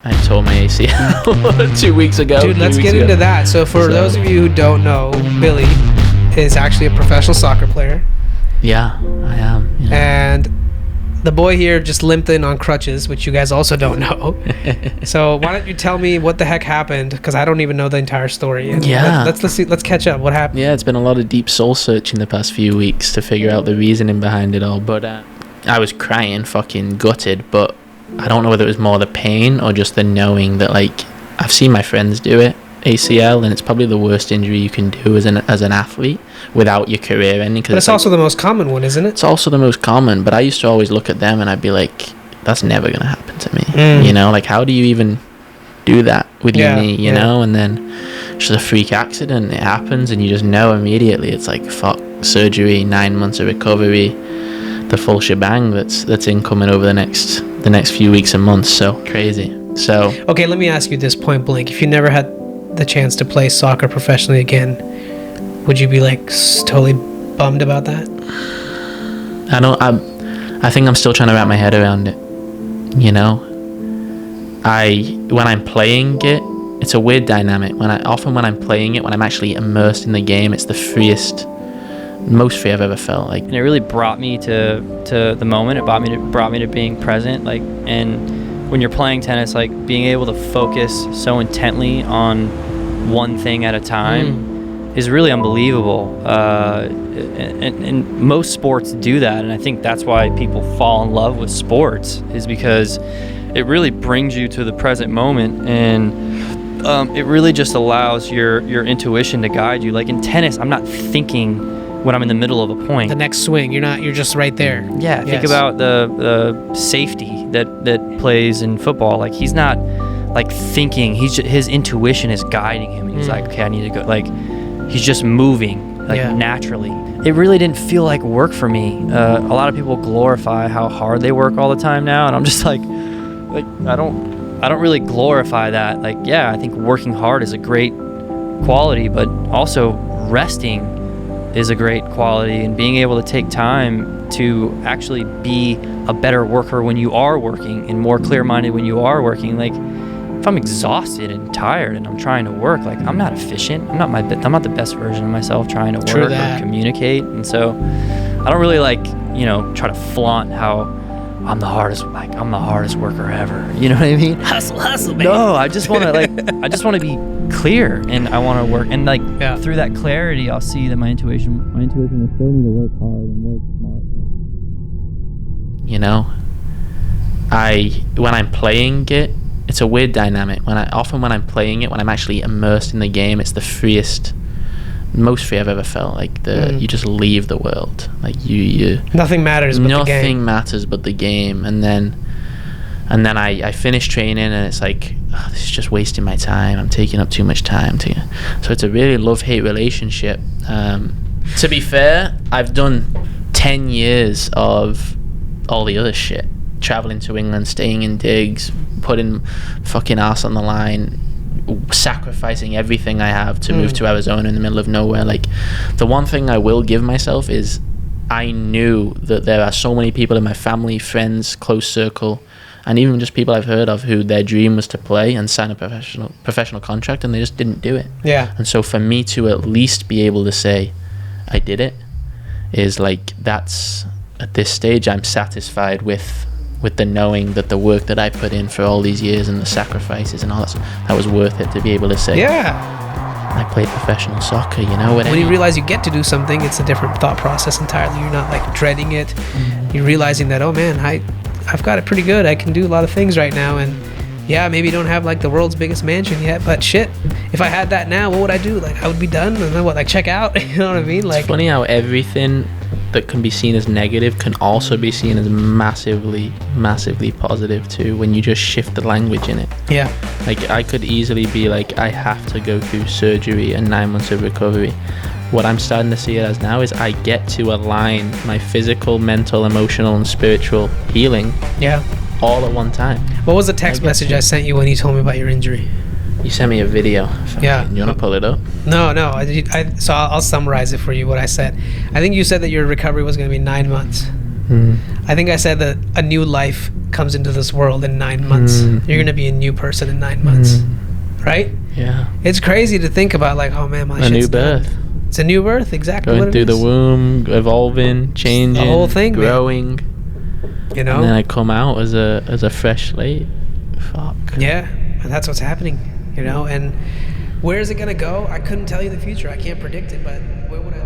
I tore my ACL 2 weeks ago. Dude, let's get into that. So for those of you who don't know, Billy is actually a professional soccer player. Yeah, I am. Yeah. And the boy here just limped in on crutches, which you guys also don't know. So why don't you tell me what the heck happened? Because I don't even know the entire story. And Yeah. let's catch up. What happened? Yeah, it's been a lot of deep soul searching the past few weeks to figure out the reasoning behind it all. But I was crying, fucking gutted, but I don't know whether it was more the pain or just the knowing that, like, I've seen my friends do it, ACL, and it's probably the worst injury you can do as an athlete without your career ending. But it's also the most common one, isn't it? It's also the most common, but I used to always look at them and I'd be like, that's never going to happen to me. You know, like, how do you even do that with your knee, you know? And then it's just a freak accident, it happens, and you just know immediately. It's like, fuck, surgery, 9 months of recovery, the full shebang that's incoming over the next few weeks and months. So crazy. So okay, let me ask you this point blank: if you never had the chance to play soccer professionally again, would you be like totally bummed about that? I think I'm still trying to wrap my head around it, you know. When I'm playing it, it's a weird dynamic. When I'm playing it, when I'm actually immersed in the game, it's the most free I've ever felt. Like, and it really brought me to the moment. It brought me to being present. Like, and when you're playing tennis, like, being able to focus so intently on one thing at a time is really unbelievable. And most sports do that, and I think that's why people fall in love with sports, is because it really brings you to the present moment, and it really just allows your intuition to guide you. Like in tennis, I'm not thinking when I'm in the middle of a point. The next swing, you're just right there. Yeah, think about the safety that plays in football. Like, he's not like thinking, his intuition is guiding him. He's like, okay, I need to go. Like, he's just moving naturally. It really didn't feel like work for me. A lot of people glorify how hard they work all the time now, and I'm just like I don't really glorify that. Like, yeah, I think working hard is a great quality, but also resting is a great quality, and being able to take time to actually be a better worker when you are working and more clear-minded when you are working. Like, if I'm exhausted and tired and I'm trying to work, like, I'm not efficient. I'm not the best version of myself trying to work or communicate. And so I don't really try to flaunt how I'm the hardest worker ever. You know what I mean? Hustle, man. No, I just want to be clear, and I want to work, and through that clarity, I'll see that my intuition will show me to work hard and work smart. You know, when I'm playing it, it's a weird dynamic. When I'm playing it, when I'm actually immersed in the game, it's the most free I've ever felt. Like, you just leave the world. Like, you nothing matters but the game. Nothing matters but the game. And then I finish training, and it's like, oh, this is just wasting my time. I'm taking up too much time. So it's a really love-hate relationship. To be fair, I've done 10 years of all the other shit. Traveling to England, staying in digs, putting fucking arse on the line, sacrificing everything I have to move to Arizona in the middle of nowhere. Like, the one thing I will give myself is I knew that there are so many people in my family, friends, close circle, and even just people I've heard of who their dream was to play and sign a professional contract, and they just didn't do it. Yeah. And so for me to at least be able to say I did it is like, that's, at this stage, I'm satisfied with the knowing that the work that I put in for all these years and the sacrifices and all that was worth it, to be able to say, I played professional soccer, you know. When you realize you get to do something, it's a different thought process entirely. You're not like dreading it. You're realizing that, oh man, I've got it pretty good. I can do a lot of things right now, and yeah, maybe don't have like the world's biggest mansion yet, but shit, if I had that now, what would I do? Like, I would be done, and then what, like, check out? You know what I mean? Like, it's funny how everything that can be seen as negative can also be seen as massively positive too, when you just shift the language in it. Yeah. Like, I could easily be like, I have to go through surgery and 9 months of recovery. What I'm starting to see it as now is I get to align my physical, mental, emotional, and spiritual healing all at one time. What was the text message I sent you when you told me about your injury? You sent me a video. Yeah. You want to pull it up? No. So I'll summarize it for you, what I said. I think you said that your recovery was going to be 9 months. I think I said that a new life comes into this world in 9 months. You're going to be a new person in 9 months. Right? Yeah. It's crazy to think about, like, oh man, my A shit's new done. birth. It's a new birth, exactly Going what it through the is. womb, evolving, changing, The whole thing, man. growing. You know? And then I come out as a fresh slate. Fuck. Yeah, and that's what's happening, you know. And where is it gonna go? I couldn't tell you the future. I can't predict it, but where would I